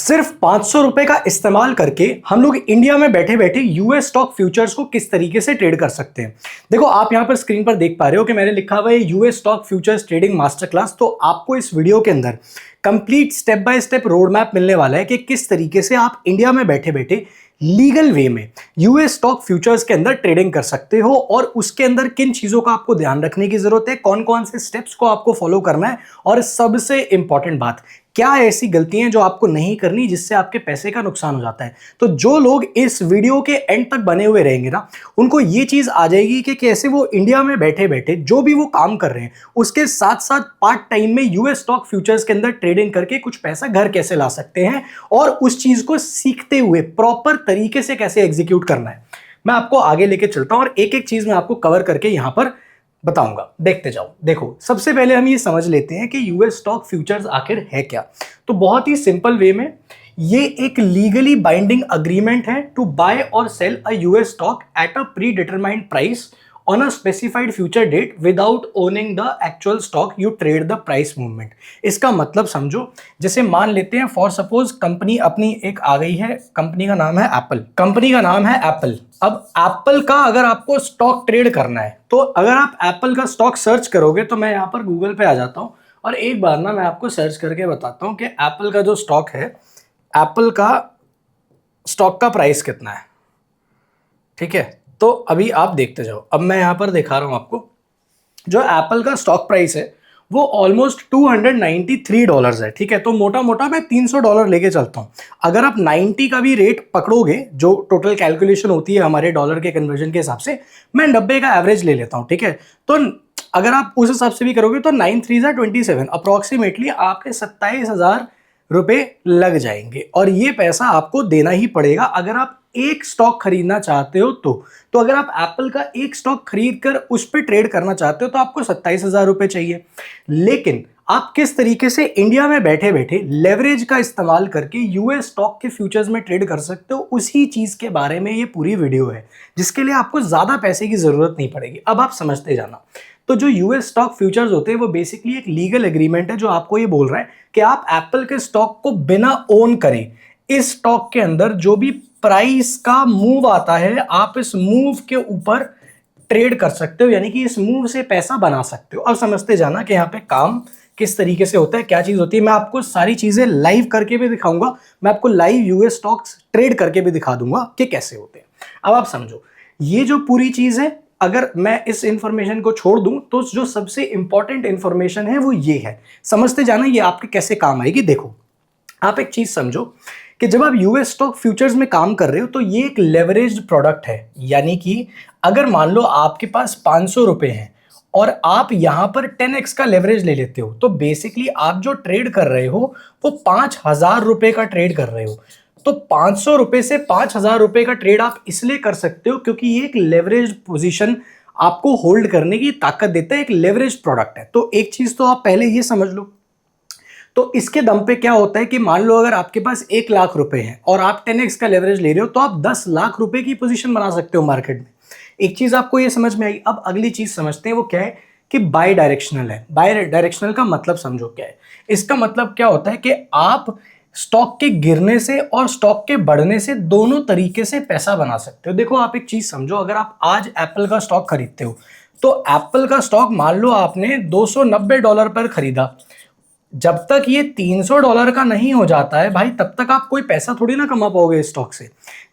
सिर्फ 500 रुपए का इस्तेमाल करके हम लोग इंडिया में बैठे बैठे यूएस स्टॉक फ्यूचर्स को किस तरीके से ट्रेड कर सकते हैं। देखो आप यहां पर स्क्रीन पर देख पा रहे हो कि मैंने लिखा हुआ है US stock futures trading master class. तो आपको इस वीडियो के अंदर complete step by step road map मिलने वाला है कि किस तरीके से आप इंडिया में बैठे बैठे लीगल वे में यूएस स्टॉक फ्यूचर्स के अंदर ट्रेडिंग कर सकते हो और उसके अंदर किन चीजों का आपको ध्यान रखने की जरूरत है, कौन कौन से स्टेप्स को आपको फॉलो करना है और सबसे इंपॉर्टेंट बात, क्या ऐसी गलतियां जो आपको नहीं करनी जिससे आपके पैसे का नुकसान हो जाता है। तो जो लोग इस वीडियो के एंड तक बने हुए रहेंगे ना, उनको ये चीज आ जाएगी कि कैसे वो इंडिया में बैठे बैठे जो भी वो काम कर रहे हैं उसके साथ साथ पार्ट टाइम में यूएस स्टॉक फ्यूचर्स के अंदर ट्रेडिंग करके कुछ पैसा घर कैसे ला सकते हैं और उस चीज को सीखते हुए प्रॉपर तरीके से कैसे एग्जीक्यूट करना है। मैं आपको आगे लेके चलता हूं और एक एक चीज मैं आपको कवर करके यहां पर बताऊंगा, देखते जाओ। देखो सबसे पहले हम ये समझ लेते हैं कि यूएस स्टॉक फ्यूचर्स आखिर है क्या। तो बहुत ही सिंपल वे में ये एक लीगली बाइंडिंग अग्रीमेंट है टू बाय और sell a US stock at a predetermined price on a specified future date without owning the actual stock, you trade the price movement. इसका मतलब समझो, जैसे मान लेते हैं फॉर सपोज कंपनी अपनी एक आ गई है, कंपनी का नाम है एप्पल, कंपनी का नाम है एप्पल। अब एप्पल का अगर आपको स्टॉक ट्रेड करना है तो अगर आप एप्पल का स्टॉक सर्च करोगे, तो मैं यहाँ पर गूगल पे आ जाता हूँ और एक बार ना मैं आपको सर्च करके बताता हूँ कि एप्पल का जो स्टॉक है, एप्पल का स्टॉक का प्राइस कितना है। ठीक है, तो अभी आप देखते जाओ। अब मैं यहां पर दिखा रहा हूं आपको, जो एप्पल का स्टॉक प्राइस है वो ऑलमोस्ट $293 है। ठीक है, तो मोटा मोटा मैं $300 लेके चलता हूं। अगर आप 90 का भी रेट पकड़ोगे, जो टोटल कैलकुलेशन होती है हमारे डॉलर के कन्वर्जन के हिसाब से, मैं 90 का एवरेज ले लेता हूं। ठीक है, तो अगर आप उस हिसाब से भी करोगे तो 9 3 27 अप्रोक्सीमेटली आपके 27,000 रुपए लग जाएंगे और ये पैसा आपको देना ही पड़ेगा अगर आप एक स्टॉक खरीदना चाहते हो। तो अगर आप एप्पल का एक स्टॉक खरीद कर उस पर ट्रेड करना चाहते हो तो आपको 27,000 रुपए चाहिए। लेकिन आप किस तरीके से इंडिया में बैठे बैठे लेवरेज का इस्तेमाल करके यूएस स्टॉक के फ्यूचर्स में ट्रेड कर सकते हो, उसी चीज के बारे में ये पूरी वीडियो है, जिसके लिए आपको ज्यादा पैसे की जरूरत नहीं पड़ेगी। अब आप समझते जाना। तो जो यूएस स्टॉक फ्यूचर्स होते हैं वो बेसिकली एक लीगल एग्रीमेंट है जो आपको ये बोल रहा है कि आप एप्पल के स्टॉक को बिना ओन करे इस स्टॉक के अंदर जो भी प्राइस का मूव आता है आप इस मूव के ऊपर ट्रेड कर सकते हो, यानी कि इस मूव से पैसा बना सकते हो। अब समझते जाना कि यहाँ पे काम किस तरीके से होता है, क्या चीज होती है। मैं आपको सारी चीजें लाइव करके भी दिखाऊंगा, मैं आपको लाइव यूएस स्टॉक्स ट्रेड करके भी दिखा दूंगा कि कैसे होते हैं। अब आप समझो, ये जो पूरी चीज है, अगर मैं इस इंफॉर्मेशन को छोड़ दूं तो जो सबसे इंपॉर्टेंट इंफॉर्मेशन है वो ये है। समझते जाना ये आपके कैसे काम आएगी। देखो आप एक चीज समझो कि जब आप यूएस स्टॉक फ्यूचर्स में काम कर रहे हो तो ये एक लेवरेज्ड प्रोडक्ट है, यानी कि अगर मान लो आपके पास 500 रुपए हैं और आप यहां पर 10x का लेवरेज ले लेते हो, तो बेसिकली आप जो ट्रेड कर रहे हो वो 5,000 रुपए का ट्रेड कर रहे हो। तो 500 रुपए से 5,000 रुपए का ट्रेड आप इसलिए कर सकते हो क्योंकि ये एक लेवरेज पोजीशन आपको होल्ड करने की ताकत देता है, एक लेवरेज प्रोडक्ट है। तो एक चीज तो आप पहले ये समझ लो। तो इसके दम पे क्या होता है कि मान लो अगर आपके पास 1,00,000 रुपए हैं और आप 10x का लेवरेज ले रहे हो तो आप 10 लाख रुपए की पोजीशन बना सकते हो मार्केट में। एक चीज आपको ये समझ में आई। अब अगली चीज समझते हैं, वो क्या है कि बाय डायरेक्शनल है। बाय डायरेक्शनल का मतलब समझो क्या है। इसका मतलब क्या होता है कि आप स्टॉक के गिरने से और स्टॉक के बढ़ने से दोनों तरीके से पैसा बना सकते हो। देखो आप एक चीज समझो, अगर आप आज एप्पल का स्टॉक खरीदते हो तो एप्पल का स्टॉक मान लो आपने $290 पर खरीदा, जब तक ये $300 का नहीं हो जाता है भाई, तब तक आप कोई पैसा थोड़ी ना कमा पाओगे इस स्टॉक से।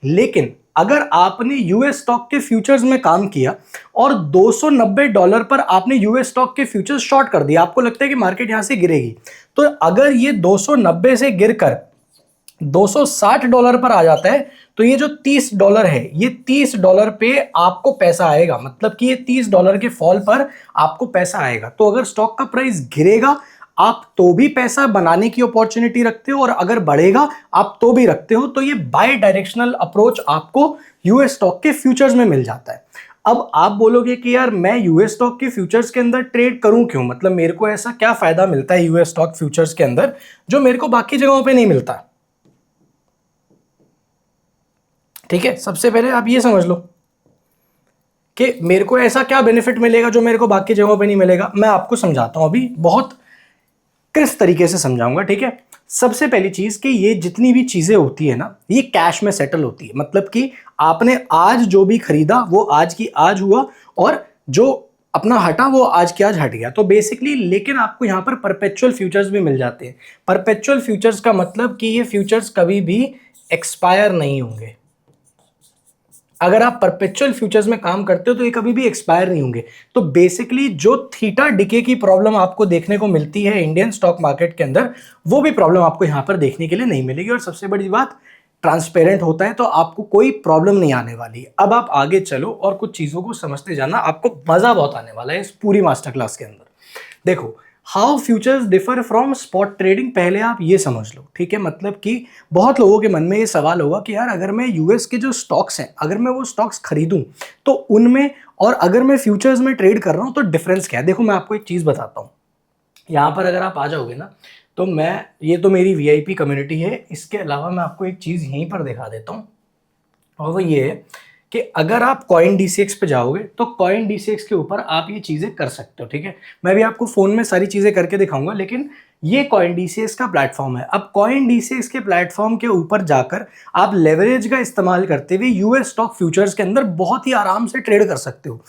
लेकिन अगर आपने यूएस स्टॉक के फ्यूचर्स में काम किया और $290 पर आपने यूएस स्टॉक के फ्यूचर्स शॉर्ट कर दिया, आपको लगता है कि मार्केट यहां से गिरेगी, तो अगर ये 290 से गिरकर $260 पर आ जाता है तो ये जो $30 है, ये $30 पे आपको पैसा आएगा। मतलब कि ये $30 के फॉल पर आपको पैसा आएगा। तो अगर स्टॉक का प्राइस गिरेगा आप तो भी पैसा बनाने की अपॉर्चुनिटी रखते हो और अगर बढ़ेगा आप तो भी रखते हो। तो ये बाय डायरेक्शनल अप्रोच आपको यूएस स्टॉक के फ्यूचर्स में मिल जाता है। अब आप बोलोगे कि यार मैं यूएस स्टॉक के फ्यूचर्स के अंदर ट्रेड करूं क्यों, मतलब मेरे को ऐसा क्या फायदा मिलता है यूएस स्टॉक फ्यूचर्स के अंदर जो मेरे को बाकी जगहों पे नहीं मिलता। ठीक है, सबसे पहले आप ये समझ लो कि मेरे को ऐसा क्या बेनिफिट मिलेगा जो मेरे को बाकी जगहों पे नहीं मिलेगा। मैं आपको समझाता हूं, अभी बहुत किस तरीके से समझाऊंगा। ठीक है, सबसे पहली चीज कि ये जितनी भी चीजें होती है ना, ये कैश में सेटल होती है। मतलब कि आपने आज जो भी खरीदा वो आज की आज हुआ, और जो अपना हटा वो आज की आज हट गया। तो बेसिकली, लेकिन आपको यहाँ पर परपेचुअल फ्यूचर्स भी मिल जाते हैं। परपेचुअल फ्यूचर्स का मतलब कि ये फ्यूचर्स कभी भी एक्सपायर नहीं होंगे। अगर आप परपेचुअल फ्यूचर्स में काम करते हो तो ये कभी भी एक्सपायर नहीं होंगे। तो बेसिकली जो थीटा डिके की प्रॉब्लम आपको देखने को मिलती है इंडियन स्टॉक मार्केट के अंदर, वो भी प्रॉब्लम आपको यहां पर देखने के लिए नहीं मिलेगी। और सबसे बड़ी बात, ट्रांसपेरेंट होता है तो आपको कोई प्रॉब्लम नहीं आने वाली। अब आप आगे चलो और कुछ चीजों को समझते जाना, आपको मजा बहुत आने वाला है इस पूरी मास्टर क्लास के अंदर। देखो, how futures differ from spot trading, पहले आप ये समझ लो, ठीक है। मतलब कि बहुत लोगों के मन में ये सवाल होगा कि यार अगर मैं यूएस के जो स्टॉक्स हैं, अगर मैं वो स्टॉक्स खरीदूं तो उनमें, और अगर मैं फ्यूचर्स में ट्रेड कर रहा हूं तो डिफरेंस क्या है। देखो, मैं आपको एक चीज बताता हूं। यहां पर अगर आप आ जाओगे ना, तो मैं, ये तो मेरी वीआईपी कम्युनिटी है, इसके अलावा मैं आपको एक चीज यहीं पर दिखा देता हूं, और वो ये है कि अगर आप कॉइन डीसीएक्स पे जाओगे तो कॉइन डीसीएक्स के ऊपर आप ये चीजें कर सकते हो, ठीक है। मैं भी आपको फोन में सारी चीजें करके दिखाऊंगा, लेकिन ये कॉइन डीसीएक्स का प्लेटफॉर्म है। अब कॉइन डीसीएक्स के प्लेटफॉर्म के ऊपर जाकर आप लेवरेज का इस्तेमाल करते हुए यूएस स्टॉक फ्यूचर्स के अंदर बहुत ही आराम से ट्रेड कर सकते हो।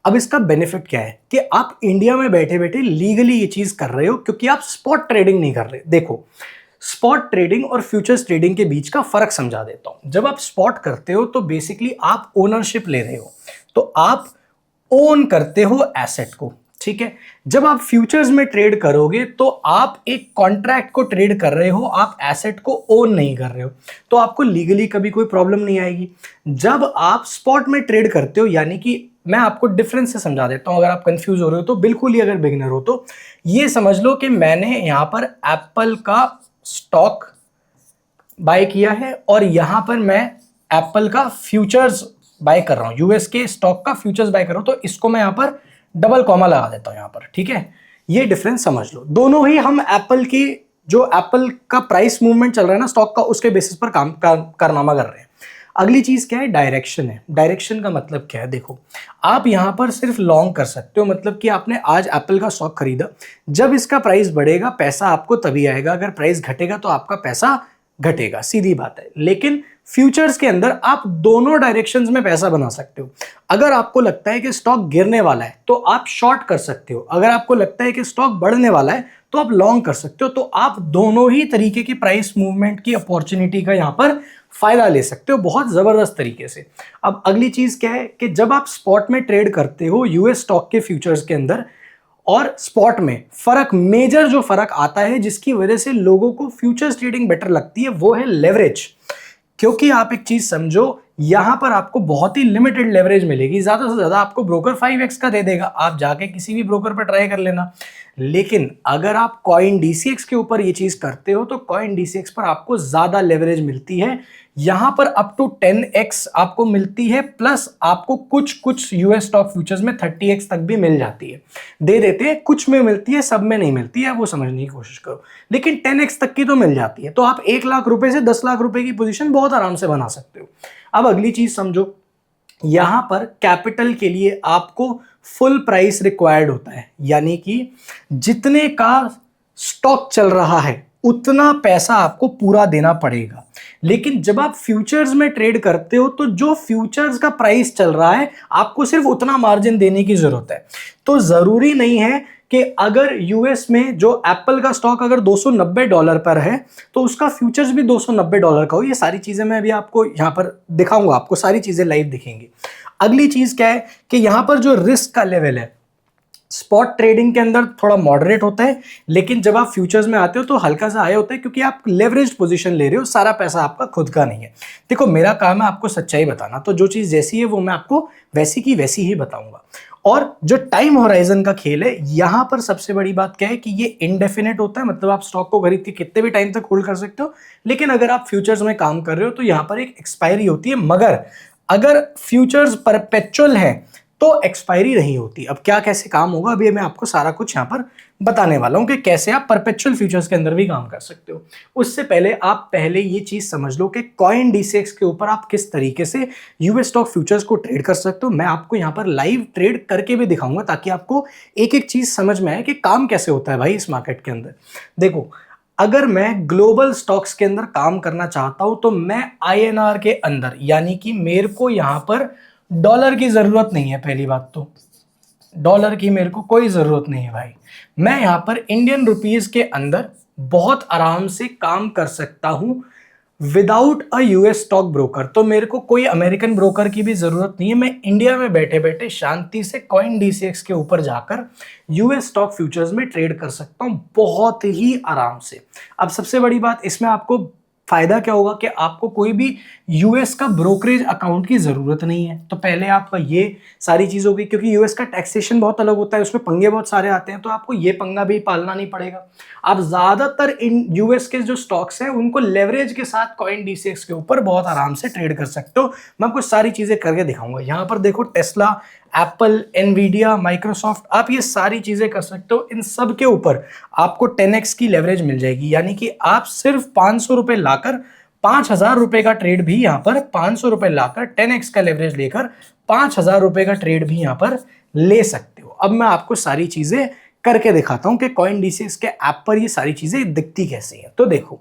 अब इसका बेनिफिट क्या है कि आप इंडिया में बैठे बैठे लीगली ये चीज कर रहे हो, क्योंकि आप स्पॉट ट्रेडिंग नहीं कर रहे। देखो, स्पॉट ट्रेडिंग और फ्यूचर्स ट्रेडिंग के बीच का फर्क समझा देता हूं। जब आप स्पॉट करते हो तो बेसिकली आप ओनरशिप ले रहे हो, तो आप ओन करते हो एसेट को, ठीक है। जब आप फ्यूचर्स में ट्रेड करोगे तो आप एक कॉन्ट्रैक्ट को ट्रेड कर रहे हो, आप एसेट को ओन नहीं कर रहे हो, तो आपको लीगली कभी कोई प्रॉब्लम नहीं आएगी। जब आप स्पॉट में ट्रेड करते हो, यानी कि मैं आपको डिफरेंस से समझा देता हूं, अगर आप कंफ्यूज हो रहे हो तो बिल्कुल ही, अगर बिगिनर हो तो ये समझ लो कि मैंने यहां पर एप्पल का स्टॉक बाय किया है और यहां पर मैं एप्पल का फ्यूचर्स बाय कर रहा हूं, यूएस के स्टॉक का फ्यूचर्स बाय कर रहा हूं, तो इसको मैं यहां पर डबल कॉमा लगा देता हूं यहां पर, ठीक है। ये डिफरेंस समझ लो। दोनों ही हम एप्पल की, जो एप्पल का प्राइस मूवमेंट चल रहा है ना स्टॉक का, उसके बेसिस पर कारनामा कर रहे हैं। अगली चीज क्या है, डायरेक्शन है। डायरेक्शन का मतलब क्या है, देखो, आप यहां पर सिर्फ लॉन्ग कर सकते हो। मतलब कि आपने आज एप्पल का स्टॉक खरीदा, जब इसका प्राइस बढ़ेगा पैसा आपको तभी आएगा, अगर प्राइस घटेगा तो आपका पैसा घटेगा, सीधी बात है। लेकिन फ्यूचर्स के अंदर आप दोनों डायरेक्शंस में पैसा बना सकते हो। अगर आपको लगता है कि स्टॉक गिरने वाला है तो आप शॉर्ट कर सकते हो, अगर आपको लगता है कि स्टॉक बढ़ने वाला है तो आप लॉन्ग कर सकते हो। तो आप दोनों ही तरीके की प्राइस मूवमेंट की अपॉर्चुनिटी का यहां पर फायदा ले सकते हो, बहुत जबरदस्त तरीके से। अब अगली चीज क्या है कि जब आप स्पॉट में ट्रेड करते हो यूएस स्टॉक के फ्यूचर्स के अंदर और स्पॉट में, फर्क, मेजर जो फर्क आता है जिसकी वजह से लोगों को फ्यूचर्स ट्रेडिंग बेटर लगती है, वो है लेवरेज। क्योंकि आप एक चीज समझो, यहां पर आपको बहुत ही लिमिटेड लेवरेज मिलेगी, ज्यादा से ज्यादा आपको ब्रोकर 5x का दे देगा, आप जाके किसी भी ब्रोकर पर ट्राई कर लेना। लेकिन अगर आप कॉइन डीसीएक्स के ऊपर ये चीज करते हो तो कॉइन डीसीएक्स पर आपको ज्यादा लेवरेज मिलती है, यहां पर अप टू 10x आपको मिलती है, प्लस आपको कुछ कुछ यूएस स्टॉक फ्यूचर्स में 30x तक भी मिल जाती है। दे देते हैं, कुछ में मिलती है, सब में नहीं मिलती है, वो समझने की कोशिश करो, लेकिन 10x तक की तो मिल जाती है। तो आप 1 लाख रुपए से 10 लाख रुपए की पोजीशन बहुत आराम से बना सकते हो। अब अगली चीज समझो, यहां पर कैपिटल के लिए आपको फुल प्राइस रिक्वायर्ड होता है, यानी कि जितने का स्टॉक चल रहा है उतना पैसा आपको पूरा देना पड़ेगा। लेकिन जब आप फ्यूचर्स में ट्रेड करते हो तो जो फ्यूचर्स का प्राइस चल रहा है आपको सिर्फ उतना मार्जिन देने की जरूरत है। तो जरूरी नहीं है कि अगर यूएस में जो एप्पल का स्टॉक अगर $290 पर है तो उसका फ्यूचर्स भी $290 का हो। ये सारी चीजें मैं अभी आपको यहां पर दिखाऊंगा, आपको सारी चीजें लाइव दिखेंगी। अगली चीज क्या है कि यहां पर जो रिस्क का लेवल है स्पॉट ट्रेडिंग के अंदर थोड़ा मॉडरेट होता है, लेकिन जब आप फ्यूचर्स में आते हो तो हल्का सा हाई होता है, क्योंकि आप लेवरेज पोजीशन ले रहे हो, सारा पैसा आपका खुद का नहीं है। देखो, मेरा काम है आपको सच्चाई बताना, तो जो चीज जैसी है वो मैं आपको वैसी की वैसी ही बताऊंगा। और जो टाइम होराइजन का खेल है, यहां पर सबसे बड़ी बात क्या है कि ये इनडेफिनेट होता है, मतलब आप स्टॉक को खरीद के कितने भी टाइम तक होल्ड कर सकते हो। लेकिन अगर आप फ्यूचर्स में काम कर रहे हो तो यहां पर एक एक्सपायरी होती है, मगर अगर फ्यूचर्स परपेचुअल है तो एक्सपायरी नहीं होती। अब क्या कैसे काम होगा, अभी मैं आपको सारा कुछ यहां पर बताने वाला हूं कि कैसे आप परपेचुअल फ्यूचर्स के अंदर भी काम कर सकते हो। उससे पहले आप पहले ये चीज समझ लो कि कॉइन डीसीएक्स के ऊपर आप किस तरीके से यूएस स्टॉक फ्यूचर्स को ट्रेड कर सकते हो। मैं आपको यहां पर लाइव ट्रेड करके भी दिखाऊंगा, ताकि आपको एक एक चीज समझ में आए कि काम कैसे होता है भाई इस मार्केट के अंदर। देखो, अगर मैं ग्लोबल स्टॉक्स के अंदर काम करना चाहता हूं तो मैं आईएनआर के अंदर, यानी कि मेरे को यहां पर डॉलर की जरूरत नहीं है। पहली बात तो डॉलर की मेरे को कोई जरूरत नहीं है भाई। मैं यहां पर इंडियन रुपीस के अंदर बहुत आराम से काम कर सकता हूं without a US stock broker. तो मेरे को कोई अमेरिकन ब्रोकर की भी जरूरत नहीं है। मैं इंडिया में बैठे बैठे शांति से कॉइन डीसीएक्स के ऊपर जाकर यूएस स्टॉक फ्यूचर्स में ट्रेड कर सकता हूं बहुत ही आराम से। अब सबसे बड़ी बात इसमें आपको फायदा क्या होगा कि आपको कोई भी यूएस का ब्रोकरेज अकाउंट की जरूरत नहीं है। तो पहले आपका ये सारी चीज होगी, क्योंकि यूएस का टैक्सेशन बहुत अलग होता है, उसमें पंगे बहुत सारे आते हैं, तो आपको ये पंगा भी पालना नहीं पड़ेगा। आप ज्यादातर इन यूएस के जो स्टॉक्स हैं उनको लेवरेज के साथ कॉइन डीसीएक्स के ऊपर बहुत आराम से ट्रेड कर सकते हो। मैं आपको सारी चीजें करके दिखाऊंगा। यहां पर देखो टेस्ला, एप्पल, एनवीडिया, माइक्रोसॉफ्ट, आप ये सारी चीजें कर सकते हो। इन सब के ऊपर आपको 10x की लेवरेज मिल जाएगी, यानी कि आप सिर्फ 500 रुपए लाकर 5000 रुपए का ट्रेड भी यहां पर 500 रुपए लाकर 10x का लेवरेज लेकर 5000 रुपए का ट्रेड भी यहां पर ले सकते हो। अब मैं आपको सारी चीजें करके दिखाता हूं कि कॉइन डीसीएक्स के ऐप पर ये सारी चीजें दिखती कैसी है। तो देखो,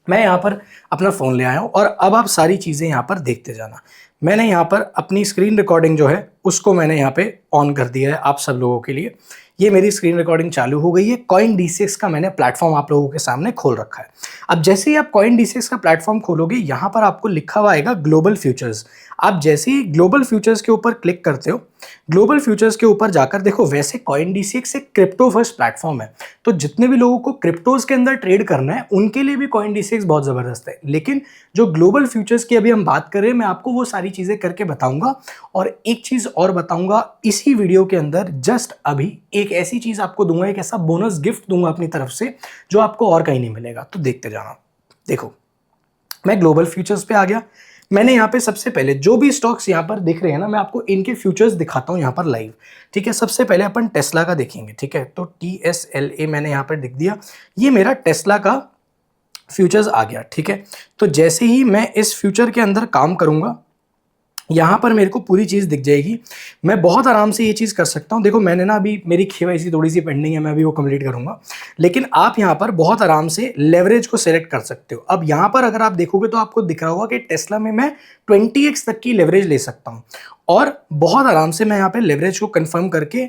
मैं यहाँ पर अपना फ़ोन ले आया हूँ और अब आप सारी चीज़ें यहाँ पर देखते जाना। मैंने यहाँ पर अपनी स्क्रीन रिकॉर्डिंग जो है उसको मैंने यहाँ पे ऑन कर दिया है आप सब लोगों के लिए। ये मेरी स्क्रीन रिकॉर्डिंग चालू हो गई है। कॉइन डीसीएक्स का मैंने प्लेटफॉर्म आप लोगों के सामने खोल रखा है। अब जैसे ही आप कॉइन डीसीएक्स का प्लेटफॉर्म खोलोगे, यहाँ पर आपको लिखा हुआ आएगा ग्लोबल फ्यूचर्स। आप जैसे ही ग्लोबल फ्यूचर्स के ऊपर क्लिक करते हो, ग्लोबल फ्यूचर्स के ऊपर जाकर देखो, वैसे कॉइन डीसीएक्स एक क्रिप्टो फर्स्ट प्लेटफॉर्म है, तो जितने भी लोगों को क्रिप्टोज के अंदर ट्रेड करना है उनके लिए भी कॉइन डीसीएक्स बहुत जबरदस्त है। लेकिन जो ग्लोबल फ्यूचर्स की अभी हम बात कर रहे हैं, मैं आपको वो सारी चीजें करके बताऊंगा। और एक चीज और बताऊंगा इसी वीडियो के अंदर, जस्ट अभी एक ऐसी चीज आपको दूंगा, एक ऐसा बोनस गिफ्ट दूंगा अपनी तरफ से जो आपको और कहीं नहीं मिलेगा। तो देखते जाना। देखो, मैं ग्लोबल फ्यूचर्स पे आ गया। मैंने यहाँ पे सबसे पहले जो भी स्टॉक्स यहाँ पर दिख रहे हैं ना, मैं आपको इनके फ्यूचर्स दिखाता हूँ यहाँ पर लाइव। ठीक है, सबसे पहले अपन टेस्ला का देखेंगे। ठीक है, तो TSLA मैंने यहाँ पर दिख दिया, ये मेरा टेस्ला का फ्यूचर्स आ गया। ठीक है, तो जैसे ही मैं इस फ्यूचर के अंदर काम करूंगा, यहाँ पर मेरे को पूरी चीज़ दिख जाएगी। मैं बहुत आराम से ये चीज़ कर सकता हूँ। देखो, मैंने ना अभी मेरी KYC थोड़ी सी पेंडिंग है, मैं अभी वो कंप्लीट करूँगा। लेकिन आप यहाँ पर बहुत आराम से लेवरेज को सिलेक्ट कर सकते हो। अब यहाँ पर अगर आप देखोगे तो आपको दिख रहा होगा कि टेस्ला में मैं 20x तक की लेवरेज ले सकता हूँ। और बहुत आराम से मैं यहाँ पर लेवरेज को कन्फर्म करके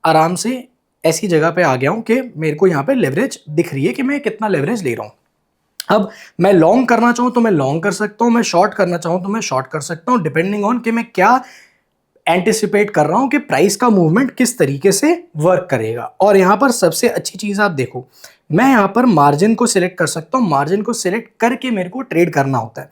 आराम से ऐसी जगह पर आ गया हूँ कि मेरे को यहाँ पर लेवरेज दिख रही है कि मैं कितना लेवरेज ले रहा हूँ। अब मैं लॉन्ग करना चाहूँ तो मैं लॉन्ग कर सकता हूँ, मैं शॉर्ट करना चाहूँ तो मैं शॉर्ट कर सकता हूँ, डिपेंडिंग ऑन कि मैं क्या एंटिसिपेट कर रहा हूँ कि प्राइस का मूवमेंट किस तरीके से वर्क करेगा। और यहाँ पर सबसे अच्छी चीज़ आप देखो, मैं यहाँ पर मार्जिन को सिलेक्ट कर सकता हूँ। मार्जिन को सिलेक्ट करके मेरे को ट्रेड करना होता है।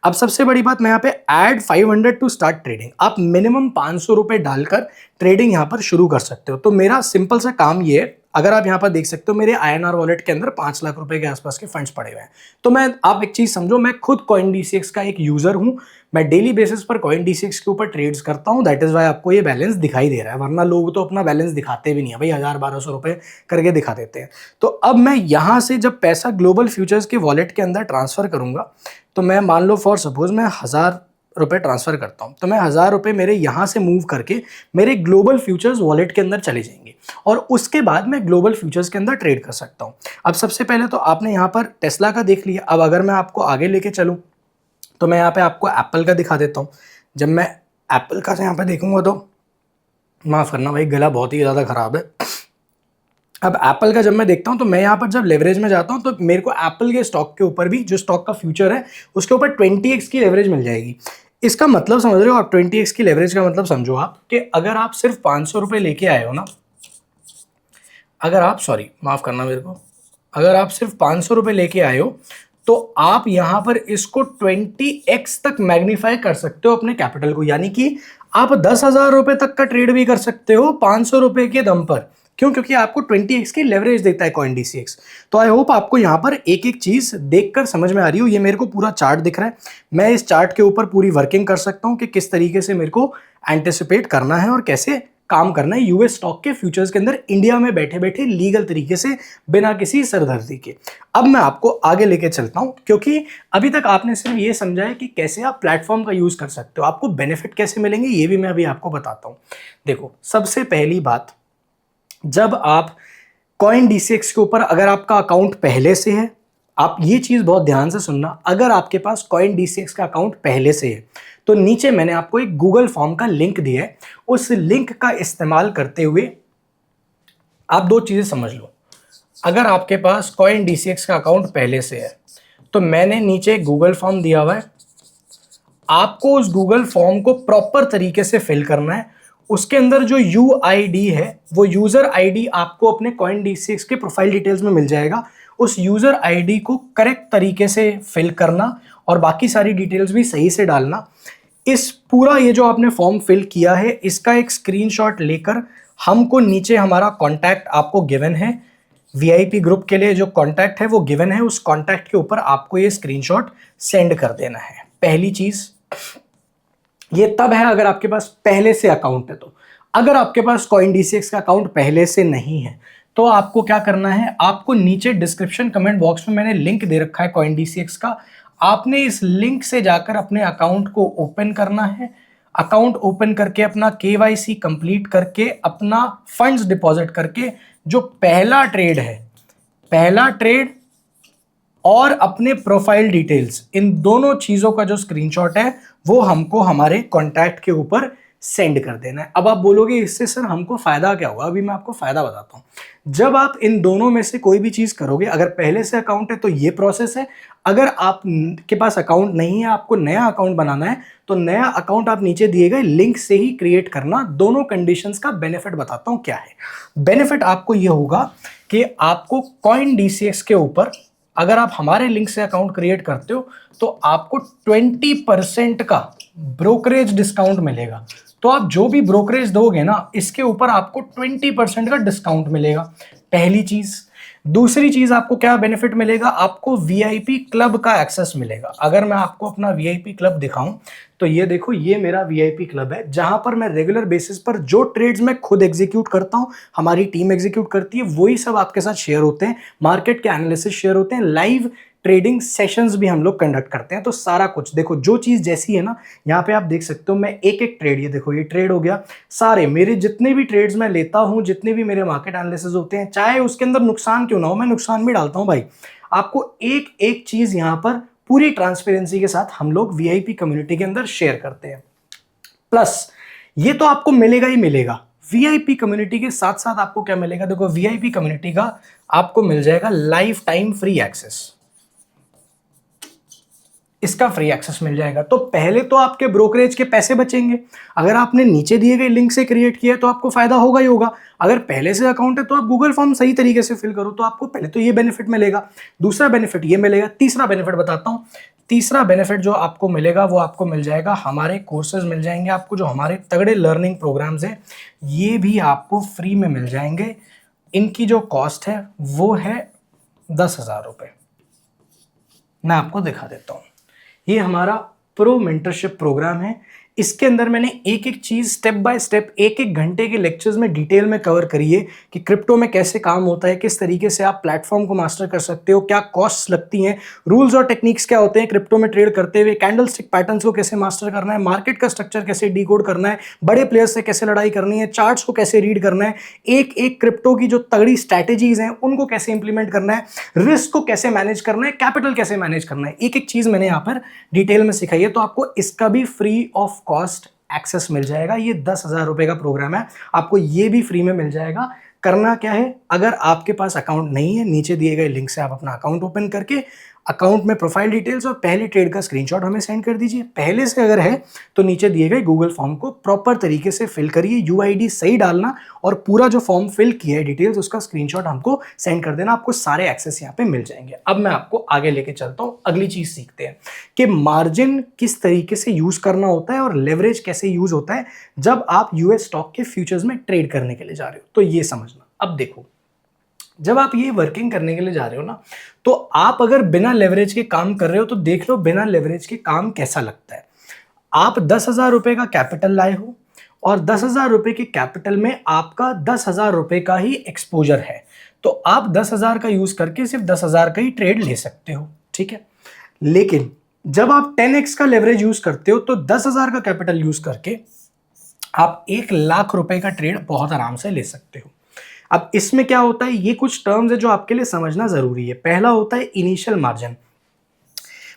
अब सबसे बड़ी बात, मैं यहाँ पे ऐड 500 टू स्टार्ट ट्रेडिंग, आप मिनिमम 500 रुपये डालकर ट्रेडिंग यहाँ पर शुरू कर सकते हो। तो मेरा सिंपल सा काम ये है, अगर आप यहाँ पर देख सकते हो मेरे INR वॉलेट के अंदर 5 लाख रुपए के आसपास के फंड्स पड़े हुए हैं। तो आप एक चीज समझो, मैं खुद कॉइन डीसीएक्स का एक यूजर हूं। मैं डेली बेसिस पर कॉइन डीसीएक्स के ऊपर ट्रेड्स करता हूं। दैट इज वाई आपको ये बैलेंस दिखाई दे रहा है, वरना लोग तो अपना बैलेंस दिखाते भी नहीं है भाई, 1000-1200 रुपए करके दिखा देते हैं। तो अब मैं यहाँ से जब पैसा ग्लोबल फ्यूचर्स के वॉलेट के अंदर ट्रांसफर करूंगा, तो मैं मान लो फॉर सपोज मैं 1000 रुपए ट्रांसफर करता हूं, तो मैं 1000 रुपए मेरे यहां से मूव करके मेरे ग्लोबल फ्यूचर्स वॉलेट के अंदर चले जाएंगे और उसके बाद मैं ग्लोबल फ्यूचर्स के अंदर ट्रेड कर सकता हूं। अब सबसे पहले तो आपने यहां पर टेस्ला का देख लिया। अब अगर मैं आपको आगे लेके चलूं तो मैं यहां पे आपको एप्पल का दिखा देता हूं। जब मैं एप्पल का यहां पे देखूंगा तो माफ करना भाई, गला बहुत ही ज़्यादा खराब है। अब एप्पल का जब मैं देखता हूं तो मैं यहाँ पर जब लेवरेज में जाता हूं तो मेरे को एप्पल के स्टॉक के ऊपर भी, जो स्टॉक का फ्यूचर है उसके ऊपर 20x की लेवरेज मिल जाएगी। इसका मतलब समझ रहे हो आप? 20x की लेवरेज का मतलब समझो आप कि अगर आप सिर्फ 500 रुपये लेके आए हो ना, अगर आप, सॉरी माफ करना मेरे को, अगर आप सिर्फ 500 रुपये लेके आए हो तो आप यहाँ पर इसको 20x तक मैग्नीफाई कर सकते हो अपने कैपिटल को, यानी कि आप 10,000 रुपये तक का ट्रेड भी कर सकते हो 500 रुपये के दम पर। क्यों? क्योंकि आपको 20x की लेवरेज देता है कॉइन डीसीएक्स। तो आई होप आपको यहाँ पर एक एक चीज देखकर समझ में आ रही हो। ये मेरे को पूरा चार्ट दिख रहा है, मैं इस चार्ट के ऊपर पूरी वर्किंग कर सकता हूँ कि किस तरीके से मेरे को एंटिसिपेट करना है और कैसे काम करना है यूएस स्टॉक के फ्यूचर्स के अंदर, इंडिया में बैठे बैठे लीगल तरीके से, बिना किसी सरदर्दी के। अब मैं आपको आगे लेके चलता हूं, क्योंकि अभी तक आपने सिर्फ ये समझा है कि कैसे आप प्लेटफॉर्म का यूज कर सकते हो, आपको बेनिफिट कैसे मिलेंगे ये भी मैं अभी आपको बताता हूं। देखो, सबसे पहली बात, जब आप कॉइन DCX के ऊपर अगर आपका अकाउंट पहले से है, आप ये चीज़ बहुत ध्यान से सुनना, अगर आपके पास कॉइन DCX का अकाउंट पहले से है तो नीचे मैंने आपको एक गूगल फॉर्म का लिंक दिया है। उस लिंक का इस्तेमाल करते हुए आप दो चीज़ें समझ लो। अगर आपके पास कॉइन DCX का अकाउंट पहले से है तो मैंने नीचे एक गूगल फॉर्म दिया हुआ है, आपको उस गूगल फॉर्म को प्रॉपर तरीके से फिल करना है। उसके अंदर जो UID है वो यूज़र ID आपको अपने कॉइन DCX के प्रोफाइल डिटेल्स में मिल जाएगा। उस यूज़र ID को करेक्ट तरीके से फिल करना और बाकी सारी डिटेल्स भी सही से डालना। इस पूरा ये जो आपने फॉर्म फिल किया है इसका एक स्क्रीनशॉट लेकर हमको नीचे हमारा कॉन्टैक्ट आपको गिवन है, VIP ग्रुप के लिए जो कॉन्टैक्ट है वो गिवन है, उस कॉन्टैक्ट के ऊपर आपको ये स्क्रीनशॉट सेंड कर देना है। पहली चीज़ ये तब है अगर आपके पास पहले से अकाउंट है। तो अगर आपके पास कॉइन DCX का अकाउंट पहले से नहीं है तो आपको क्या करना है, आपको नीचे डिस्क्रिप्शन कमेंट बॉक्स में मैंने लिंक दे रखा है कॉइन DCX का, आपने इस लिंक से जाकर अपने अकाउंट को ओपन करना है। अकाउंट ओपन करके अपना KYC कंप्लीट करके अपना फंड्स डिपॉजिट करके जो पहला ट्रेड है, पहला ट्रेड और अपने प्रोफाइल डिटेल्स, इन दोनों चीज़ों का जो स्क्रीनशॉट है वो हमको हमारे कॉन्टैक्ट के ऊपर सेंड कर देना है। अब आप बोलोगे इससे सर हमको फ़ायदा क्या होगा? अभी मैं आपको फ़ायदा बताता हूँ। जब आप इन दोनों में से कोई भी चीज़ करोगे, अगर पहले से अकाउंट है तो ये प्रोसेस है, अगर आप के पास अकाउंट नहीं है, आपको नया अकाउंट बनाना है तो नया अकाउंट आप नीचे दिए गए लिंक से ही क्रिएट करना। दोनों कंडीशंस का बेनिफिट बताता हूँ क्या है। बेनिफिट आपको ये होगा कि आपको कॉइन DCX के ऊपर अगर आप हमारे लिंक से अकाउंट क्रिएट करते हो तो आपको 20% का ब्रोकरेज डिस्काउंट मिलेगा। तो आप जो भी ब्रोकरेज दोगे ना इसके ऊपर आपको 20% का डिस्काउंट मिलेगा, पहली चीज़। दूसरी चीज़ आपको क्या बेनिफिट मिलेगा, आपको VIP क्लब का एक्सेस मिलेगा। अगर मैं आपको अपना VIP क्लब दिखाऊं तो ये देखो, ये मेरा VIP क्लब है जहां पर मैं रेगुलर बेसिस पर जो ट्रेड्स मैं खुद एग्जीक्यूट करता हूं, हमारी टीम एग्जीक्यूट करती है, वही सब आपके साथ शेयर होते हैं। मार्केट के एनालिसिस शेयर होते हैं, लाइव ट्रेडिंग सेशंस भी हम लोग कंडक्ट करते हैं। तो सारा कुछ देखो, जो चीज़ जैसी है ना, यहाँ पे आप देख सकते हो मैं एक एक ट्रेड, ये देखो ये ट्रेड हो गया, सारे मेरे जितने भी ट्रेड्स मैं लेता हूँ, जितने भी मेरे मार्केट एनालिसिस होते हैं, चाहे उसके अंदर नुकसान क्यों ना हो, मैं नुकसान भी डालता हूँ भाई। आपको एक एक चीज़ यहाँ पर पूरी ट्रांसपेरेंसी के साथ हम लोग VIP कम्युनिटी के अंदर शेयर करते हैं। प्लस ये तो आपको मिलेगा ही मिलेगा, VIP कम्युनिटी के साथ साथ आपको क्या मिलेगा, देखो VIP कम्युनिटी का आपको मिल जाएगा लाइफ टाइम फ्री एक्सेस, इसका फ्री एक्सेस मिल जाएगा। तो पहले तो आपके ब्रोकरेज के पैसे बचेंगे। अगर आपने नीचे दिए गए लिंक से क्रिएट किया तो आपको फायदा होगा ही होगा। अगर पहले से अकाउंट है तो आप गूगल फॉर्म सही तरीके से फिल करो तो आपको पहले तो ये बेनिफिट मिलेगा, दूसरा बेनिफिट ये मिलेगा, तीसरा बेनिफिट बताता हूँ। तीसरा बेनिफिट जो आपको मिलेगा वो आपको मिल जाएगा, हमारे कोर्सेज मिल जाएंगे आपको, जो हमारे तगड़े लर्निंग प्रोग्राम्स हैं ये भी आपको फ्री में मिल जाएंगे। इनकी जो कॉस्ट है वो है 10,000 रुपये। मैं आपको दिखा देता हूँ, ये हमारा प्रो मेंटरशिप प्रोग्राम है। इसके अंदर मैंने एक एक चीज़ स्टेप बाय स्टेप एक एक घंटे के लेक्चर्स में डिटेल में कवर करी है कि क्रिप्टो में कैसे काम होता है, किस तरीके से आप प्लेटफॉर्म को मास्टर कर सकते हो, क्या कॉस्ट्स लगती हैं, रूल्स और टेक्निक्स क्या होते हैं क्रिप्टो में ट्रेड करते हुए, कैंडल स्टिक पैटर्न्स को कैसे मास्टर करना है, मार्केट का स्ट्रक्चर कैसे डिकोड करना है, बड़े प्लेयर्स से कैसे लड़ाई करनी है, चार्ट्स को कैसे रीड करना है, एक एक क्रिप्टो की जो तगड़ी स्ट्रैटेजीज हैं उनको कैसे इंप्लीमेंट करना है, रिस्क को कैसे मैनेज करना है, कैपिटल कैसे मैनेज करना है, एक एक चीज़ मैंने यहाँ पर डिटेल में सिखाई है। तो आपको इसका भी फ्री ऑफ कॉस्ट एक्सेस मिल जाएगा। ये 10,000 रुपए का प्रोग्राम है, आपको ये भी फ्री में मिल जाएगा। करना क्या है, अगर आपके पास अकाउंट नहीं है, नीचे दिए गए लिंक से आप अपना अकाउंट ओपन करके अकाउंट में प्रोफाइल डिटेल्स और पहले ट्रेड का स्क्रीनशॉट हमें सेंड कर दीजिए। पहले से अगर है तो नीचे दिए गए गूगल फॉर्म को प्रॉपर तरीके से फिल करिए, UID सही डालना और पूरा जो फॉर्म फिल किया है डिटेल्स उसका स्क्रीनशॉट हमको सेंड कर देना, आपको सारे एक्सेस यहाँ पे मिल जाएंगे। अब मैं आपको आगे लेके चलता हूँ, अगली चीज सीखते हैं कि मार्जिन किस तरीके से यूज करना होता है और लेवरेज कैसे यूज होता है जब आप US स्टॉक के फ्यूचर्स में ट्रेड करने के लिए जा रहे हो। तो ये समझना। अब देखो, जब आप ये वर्किंग करने के लिए जा रहे हो ना, तो आप अगर बिना लेवरेज के काम कर रहे हो तो देख लो बिना लेवरेज के काम कैसा लगता है। आप 10,000 रुपए का कैपिटल लाए हो और 10,000 रुपए के कैपिटल में आपका 10,000 रुपए का ही एक्सपोजर है, तो आप 10,000 का यूज करके सिर्फ 10,000 का ही ट्रेड ले सकते हो, ठीक है। लेकिन जब आप 10x का लेवरेज यूज करते हो तो 10,000 का कैपिटल यूज करके आप 1 लाख रुपए का ट्रेड बहुत आराम से ले सकते हो। अब इसमें क्या होता है, ये कुछ टर्म्स है जो आपके लिए समझना जरूरी है। पहला होता है initial margin,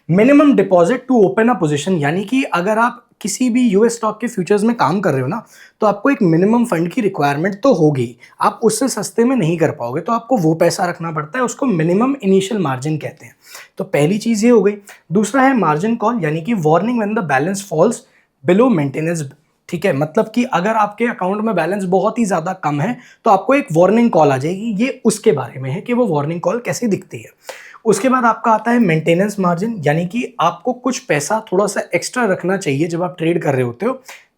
minimum deposit to open a position, यानी कि अगर आप किसी भी यूएस स्टॉक के फ्यूचर्स में काम कर रहे हो ना, तो आपको एक मिनिमम फंड की रिक्वायरमेंट तो होगी, आप उससे सस्ते में नहीं कर पाओगे, तो आपको वो पैसा रखना पड़ता है, उसको मिनिमम इनिशियल मार्जिन कहते हैं। तो पहली चीज ये हो गई। दूसरा है मार्जिन कॉल, यानी कि warning when the balance falls below maintenance. ठीक है, मतलब कि अगर आपके अकाउंट में बैलेंस बहुत ही ज्यादा कम है तो आपको एक वार्निंग कॉल आ जाएगी। ये उसके बारे में है कि वो वार्निंग कॉल कैसे दिखती है। उसके बाद आपका आता है मेंटेनेंस मार्जिन, यानी कि आपको कुछ पैसा थोड़ा सा एक्स्ट्रा रखना चाहिए जब आप ट्रेड कर रहे होते हो,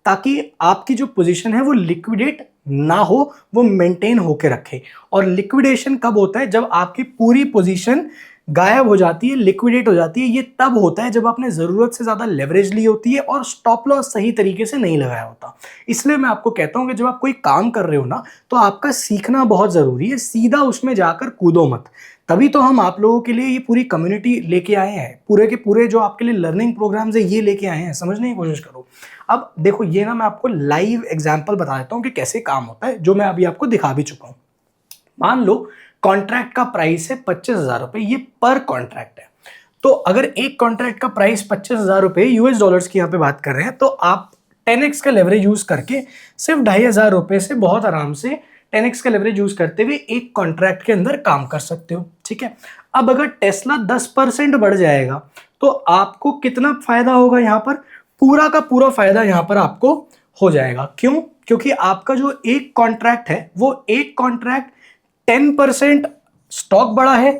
ताकि आपकी जो पोजीशन है वो लिक्विडेट ना हो, वो मेंटेन होके रखे। और लिक्विडेशन कब होता है, जब आपकी पूरी पोजीशन गायब हो जाती है, लिक्विडेट हो जाती है। ये तब होता है जब आपने जरूरत से ज्यादा लेवरेज ली होती है और स्टॉप लॉस सही तरीके से नहीं लगाया होता। इसलिए मैं आपको कहता हूं कि जब आप कोई काम कर रहे हो ना, तो आपका सीखना बहुत जरूरी है, सीधा उसमें जाकर कूदो मत। तभी तो हम आप लोगों के लिए ये पूरी कम्युनिटी लेके आए हैं, पूरे के पूरे जो आपके लिए लर्निंग प्रोग्राम्स है ये लेके आए हैं, समझने की कोशिश करो। अब देखो, ये ना मैं आपको लाइव एग्जांपल बता देता हूँ कि कैसे काम होता है, जो मैं अभी आपको दिखा भी चुका हूँ। मान लो कॉन्ट्रैक्ट का प्राइस है 25,000 रुपए, ये पर कॉन्ट्रैक्ट है। तो अगर एक कॉन्ट्रैक्ट का प्राइस 25,000 रुपए यूएस डॉलर्स की यहाँ पे बात कर रहे हैं, तो आप 10x का लेवरेज यूज करके सिर्फ 2,500 रुपए से बहुत आराम से 10x का लेवरेज यूज करते हुए एक कॉन्ट्रैक्ट के अंदर काम कर सकते हो। ठीक है, अब अगर टेस्ला 10% बढ़ जाएगा तो आपको कितना फायदा होगा, यहाँ पर पूरा का पूरा फायदा यहाँ पर आपको हो जाएगा। क्यों? क्योंकि आपका जो एक कॉन्ट्रैक्ट है वो एक कॉन्ट्रैक्ट 10% स्टॉक बढ़ा है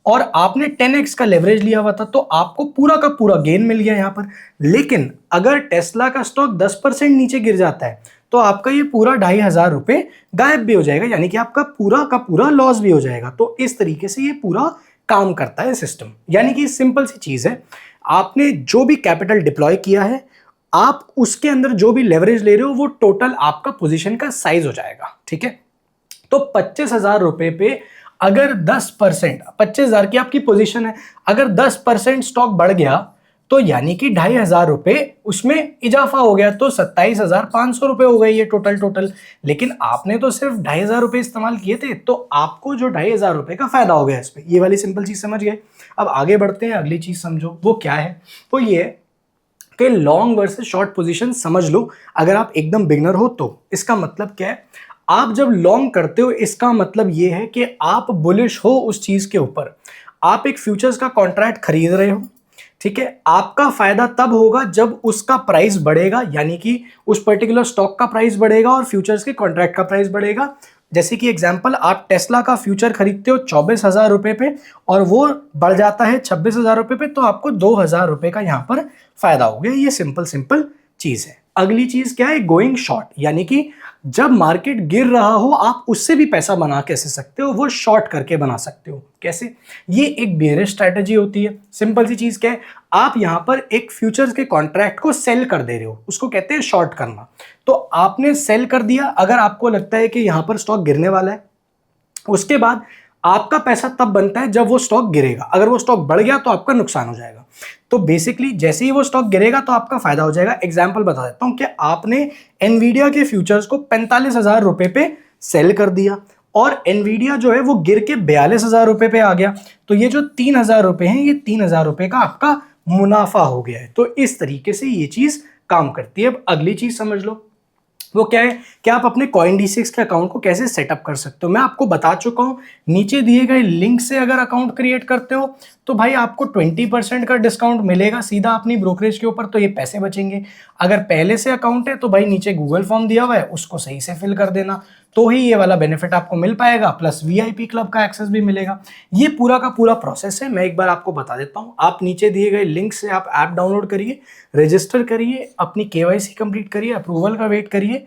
और आपने 10x का लेवरेज लिया हुआ था, तो आपको पूरा का पूरा गेन मिल गया यहां पर। लेकिन अगर टेस्ला का स्टॉक 10% नीचे गिर जाता है तो आपका ये पूरा 2,500 रुपए गायब भी हो जाएगा, यानी कि आपका पूरा का पूरा लॉस भी हो जाएगा। तो इस तरीके से ये पूरा काम करता है सिस्टम। यानी कि सिंपल सी चीज है, आपने जो भी कैपिटल डिप्लॉय किया है, आप उसके अंदर जो भी लेवरेज ले रहे हो वो टोटल आपका पोजीशन का साइज हो जाएगा। ठीक है, तो 25,000 रुपए पे अगर 10%, 25,000 की आपकी पोजीशन है, अगर 10% स्टॉक बढ़ गया तो यानी कि 2,500 रुपए उसमें इजाफा हो गया, तो 27,500 रुपए हो गए ये टोटल। लेकिन आपने तो सिर्फ 2,500 रुपए इस्तेमाल किए थे, तो आपको जो 2,500 रुपए का फायदा हो गया इस पे। ये वाली सिंपल चीज समझ गए। अब आगे बढ़ते हैं, अगली चीज समझो वो क्या है। वो ये है कि लॉन्ग वर्सेस शॉर्ट पोजीशन समझ लो। अगर आप एकदम बिगनर हो तो इसका मतलब क्या है, आप जब लॉन्ग करते हो इसका मतलब यह है कि आप बुलिश हो उस चीज के ऊपर। आप एक फ्यूचर्स का कॉन्ट्रैक्ट खरीद रहे हो, ठीक है, आपका फायदा तब होगा जब उसका प्राइस बढ़ेगा, यानी कि उस पर्टिकुलर स्टॉक का प्राइस बढ़ेगा और फ्यूचर्स के कॉन्ट्रैक्ट का प्राइस बढ़ेगा। जैसे कि एग्जांपल, आप टेस्ला का फ्यूचर खरीदते हो 24,000 रुपए पे और वो बढ़ जाता है 26,000 रुपए पे, तो आपको 2,000 रुपए का यहाँ पर फायदा हो गया। ये सिंपल चीज है। अगली चीज क्या है, गोइंग शॉर्ट, यानी कि जब मार्केट गिर रहा हो आप उससे भी पैसा बना कैसे सकते हो, वो शॉर्ट करके बना सकते हो। कैसे? ये एक बेयरिश स्ट्रैटेजी होती है। सिंपल सी चीज क्या है, आप यहां पर एक फ्यूचर्स के कॉन्ट्रैक्ट को सेल कर दे रहे हो, उसको कहते हैं शॉर्ट करना। तो आपने सेल कर दिया, अगर आपको लगता है कि यहां पर स्टॉक गिरने वाला है, उसके बाद आपका पैसा तब बनता है जब वो स्टॉक गिरेगा। अगर वो स्टॉक बढ़ गया तो आपका नुकसान हो जाएगा। तो बेसिकली जैसे ही वो स्टॉक गिरेगा तो आपका फायदा हो जाएगा। एग्जांपल बता देता हूं कि आपने एनवीडिया के फ्यूचर्स को 45,000 रुपए पे सेल कर दिया और एनवीडिया जो है वो गिर के 42,000 रुपए पे आ गया, तो ये जो 3,000 रुपए हैं, ये 3,000 रुपए का आपका मुनाफा हो गया है। तो इस तरीके से ये चीज काम करती है। अब अगली चीज समझ लो, वो क्या है कि आप अपने CoinD6 के अकाउंट को कैसे सेटअप कर सकते हो। मैं आपको बता चुका हूं, नीचे दिए गए लिंक से अगर अकाउंट क्रिएट करते हो तो भाई आपको 20% का डिस्काउंट मिलेगा सीधा अपनी ब्रोकरेज के ऊपर, तो ये पैसे बचेंगे। अगर पहले से अकाउंट है तो भाई नीचे गूगल फॉर्म दिया हुआ है, उसको सही से फिल कर देना, तो ही ये वाला बेनिफिट आपको मिल पाएगा, प्लस VIP क्लब का एक्सेस भी मिलेगा। ये पूरा का पूरा प्रोसेस है, मैं एक बार आपको बता देता हूँ। आप नीचे दिए गए लिंक से आप ऐप डाउनलोड करिए, रजिस्टर करिए, अपनी KYC कंप्लीट करिए, अप्रूवल का वेट करिए।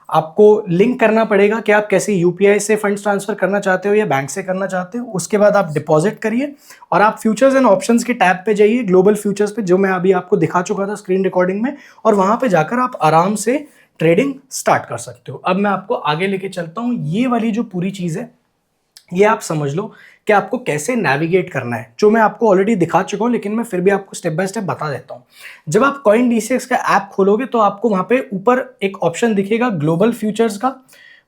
आपको लिंक करना पड़ेगा कि आप कैसे UPI से फंड्स ट्रांसफर करना चाहते हो या बैंक से करना चाहते हो। उसके बाद आप डिपॉजिट करिए और आप फ्यूचर्स एंड ऑप्शंस के टैब पे जाइए, ग्लोबल फ्यूचर्स पे, जो मैं अभी आपको दिखा चुका था स्क्रीन रिकॉर्डिंग में, और वहां पे जाकर आप आराम से ट्रेडिंग स्टार्ट कर सकते हो। अब मैं आपको आगे लेके चलता हूँ। ये वाली जो पूरी चीज है ये आप समझ लो कि आपको कैसे नेविगेट करना है, जो मैं आपको ऑलरेडी दिखा चुका हूं, लेकिन मैं फिर भी आपको स्टेप बाय स्टेप बता देता हूं। जब आप CoinD6 का ऐप खोलोगे तो आपको वहां पे ऊपर एक ऑप्शन दिखेगा ग्लोबल फ्यूचर्स का।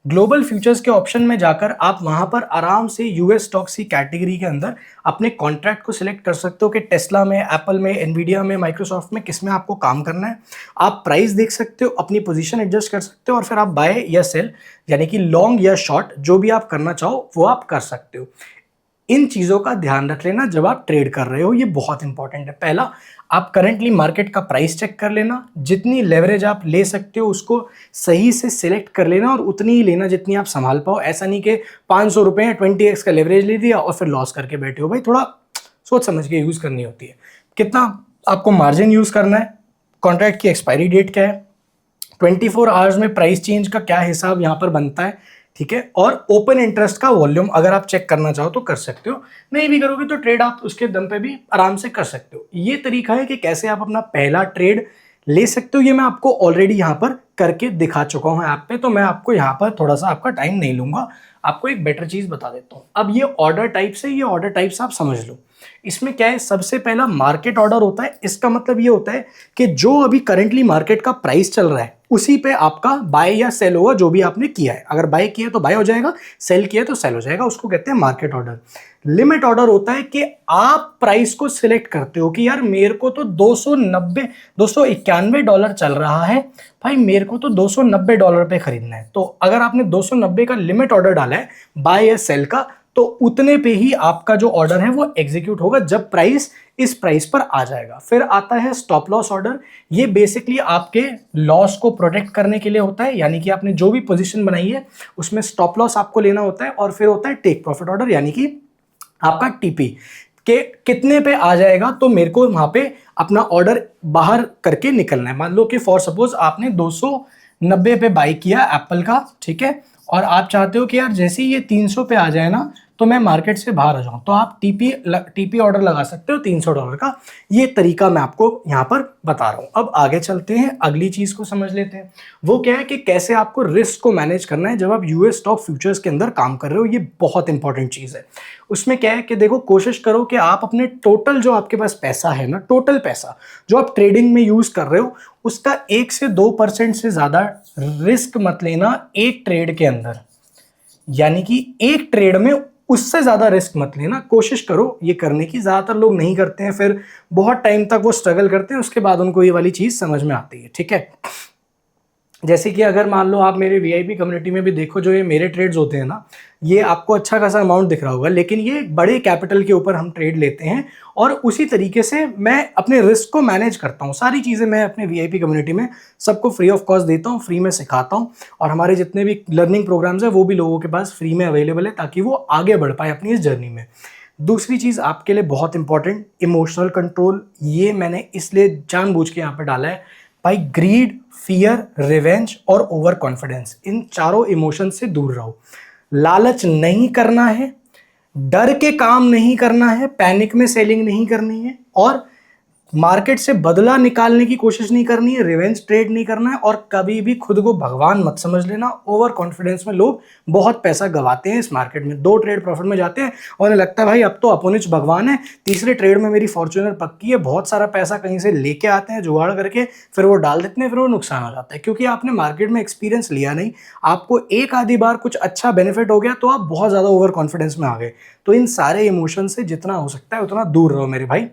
ग्लोबल फ्यूचर्स के ऑप्शन में जाकर आप वहां पर आराम से यूएस स्टॉक्स की कैटेगरी के अंदर अपने कॉन्ट्रैक्ट को सिलेक्ट कर सकते हो कि टेस्ला में, एप्पल में, एनवीडिया में, माइक्रोसॉफ्ट में किस में आपको काम करना है। आप प्राइस देख सकते हो, अपनी पोजीशन एडजस्ट कर सकते हो और फिर आप बाय या सेल यानी कि लॉन्ग या शॉर्ट जो भी आप करना चाहो वो आप कर सकते हो। इन चीज़ों का ध्यान रख लेना जब आप ट्रेड कर रहे हो, ये बहुत इंपॉर्टेंट है। पहला, आप करंटली मार्केट का प्राइस चेक कर लेना, जितनी लेवरेज आप ले सकते हो उसको सही से सिलेक्ट कर लेना और उतनी ही लेना जितनी आप संभाल पाओ। ऐसा नहीं कि 500 रुपये या 20x का लेवरेज ले दिया और फिर लॉस करके बैठे हो। भाई थोड़ा सोच समझ के यूज़ करनी होती है। कितना आपको मार्जिन यूज़ करना है, कॉन्ट्रैक्ट की एक्सपायरी डेट क्या है, 24 आवर्स में प्राइस चेंज का क्या हिसाब यहाँ पर बनता है, ठीक है, और ओपन इंटरेस्ट का वॉल्यूम अगर आप चेक करना चाहो तो कर सकते हो, नहीं भी करोगे तो ट्रेड आप उसके दम पे भी आराम से कर सकते हो। ये तरीका है कि कैसे आप अपना पहला ट्रेड ले सकते हो। ये मैं आपको ऑलरेडी यहाँ पर करके दिखा चुका हूँ ऐप पे, तो मैं आपको यहाँ पर थोड़ा सा आपका टाइम नहीं लूंगा, आपको एक बेटर चीज़ बता देता हूँ। अब ये ऑर्डर टाइप्स है, ये ऑर्डर टाइप्स आप समझ लो। इसमें क्या है, सबसे पहला मार्केट ऑर्डर होता है। इसका मतलब ये होता है कि जो अभी करंटली मार्केट का प्राइस चल रहा है उसी पे आपका बाय या सेल होगा, जो भी आपने किया है। अगर बाय किया तो बाय हो जाएगा, सेल किया तो सेल हो जाएगा, उसको कहते हैं मार्केट ऑर्डर। लिमिट ऑर्डर होता है कि आप प्राइस को सिलेक्ट करते हो कि यार मेरे को तो $291 चल रहा है, भाई मेरे को तो $290 पे खरीदना है। तो अगर आपने 290 का लिमिट ऑर्डर डाला है बाय या सेल का, तो उतने पे ही आपका जो ऑर्डर है वो एग्जीक्यूट होगा जब प्राइस इस प्राइस पर आ जाएगा। फिर आता है स्टॉप लॉस ऑर्डर। ये बेसिकली आपके लॉस को प्रोटेक्ट करने के लिए होता है, यानी कि आपने जो भी पोजीशन बनाई है उसमें स्टॉप लॉस आपको लेना होता है। और फिर होता है टेक प्रॉफिट ऑर्डर, यानी कि आपका टीपी के कितने पे आ जाएगा तो मेरे को वहां पे अपना ऑर्डर बाहर करके निकलना है। मान लो कि फॉर सपोज आपने 290 पे बाई किया एप्पल का, ठीक है, और आप चाहते हो कि यार जैसे ही ये 300 पे आ जाए ना तो मैं मार्केट से बाहर आ जाऊं, तो आप टीपी ऑर्डर लगा सकते हो $300 का। ये तरीका मैं आपको यहाँ पर बता रहा हूँ। अब आगे चलते हैं, अगली चीज को समझ लेते हैं। वो क्या है कि कैसे आपको रिस्क को मैनेज करना है जब आप यूएस स्टॉक फ्यूचर्स के अंदर काम कर रहे हो। ये बहुत इंपॉर्टेंट चीज है। उसमें क्या है कि देखो, कोशिश करो कि आप अपने टोटल जो आपके पास पैसा है ना, टोटल पैसा जो आप ट्रेडिंग में यूज कर रहे हो, उसका 1 से 2% से ज्यादा रिस्क मत लेना एक ट्रेड के अंदर। यानी कि एक ट्रेड में उससे ज्यादा रिस्क मत लेना, कोशिश करो ये करने की। ज्यादातर लोग नहीं करते हैं, फिर बहुत टाइम तक वो स्ट्रगल करते हैं, उसके बाद उनको ये वाली चीज समझ में आती है, ठीक है। जैसे कि अगर मान लो आप मेरे वीआईपी कम्युनिटी में भी देखो, जो ये मेरे ट्रेड्स होते हैं ना, ये आपको अच्छा खासा अमाउंट दिख रहा होगा, लेकिन ये बड़े कैपिटल के ऊपर हम ट्रेड लेते हैं और उसी तरीके से मैं अपने रिस्क को मैनेज करता हूँ। सारी चीज़ें मैं अपने वीआईपी कम्युनिटी में सबको फ्री ऑफ कॉस्ट देता हूँ, फ्री में सिखाता हूँ, और हमारे जितने भी लर्निंग प्रोग्राम्स हैं वो भी लोगों के पास फ्री में अवेलेबल है ताकि वो आगे बढ़ पाए अपनी इस जर्नी में। दूसरी चीज़ आपके लिए बहुत इंपॉर्टेंट, इमोशनल कंट्रोल। ये मैंने इसलिए जानबूझ के यहाँ पर डाला है भाई। ग्रीड, फियर, रिवेंज और ओवर कॉन्फिडेंस, इन चारों इमोशन से दूर रहो। लालच नहीं करना है, डर के काम नहीं करना है, पैनिक में सेलिंग नहीं करनी है, और मार्केट से बदला निकालने की कोशिश नहीं करनी है, रिवेंज ट्रेड नहीं करना है, और कभी भी खुद को भगवान मत समझ लेना। ओवर कॉन्फिडेंस में लोग बहुत पैसा गवाते हैं इस मार्केट में। 2 ट्रेड प्रॉफिट में जाते हैं और उन्हें लगता है भाई अब तो अपोनिच भगवान है, तीसरे ट्रेड में मेरी फॉर्च्यूनर पक्की है। बहुत सारा पैसा कहीं से लेके आते हैं जुगाड़ करके, फिर वो डाल देते हैं, फिर वो नुकसान हो जाता है क्योंकि आपने मार्केट में एक्सपीरियंस लिया नहीं। आपको एक आधी बार कुछ अच्छा बेनिफिट हो गया तो आप बहुत ज़्यादा ओवर कॉन्फिडेंस में आ गए। तो इन सारे इमोशन से जितना हो सकता है उतना दूर रहो मेरे भाई,